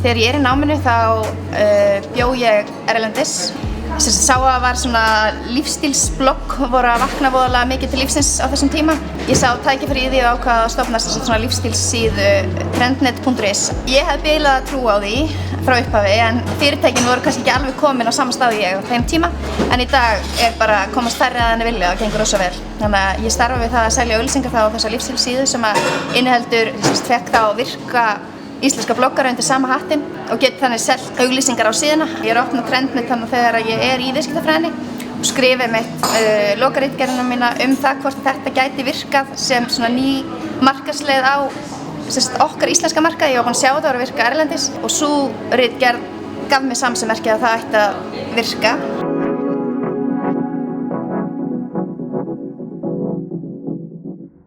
Þegar ég í náminu þá bjó ég erlendis. Sá að var svona lífstílsblogg voru að vakna voðalega mikið til lífsins á þessum tíma. Ég sá tækifæri í því og ákvað að stofna svona lífstílssíðu trendnet.is. Ég hef bilað trú á því frá upphafi en fyrirtækin voru kannski ekki alveg komin á sama stað ég á þeim tíma. En í dag bara komast færri að henni vilja og gengur rosa vel. Þannig að ég starfa við það að selja auglýsingar þá á þessa lífstílssíðu sem að inniheldur fekk þá virka íslenska bloggara undir sama hattinn og get þannig selt auglýsingar á síðuna. Ég að opna trendnet þannig þegar ég í viðskiptafræðinni og skrifa mitt lokaritgerðina mína það hvort þetta gæti virkað sem svona ný markaðsleið á okkar íslenska markaði. Ég var búin að sjá það að virka erlendis og sú ritgerð gaf mér samsemmerki að það ætti að virka.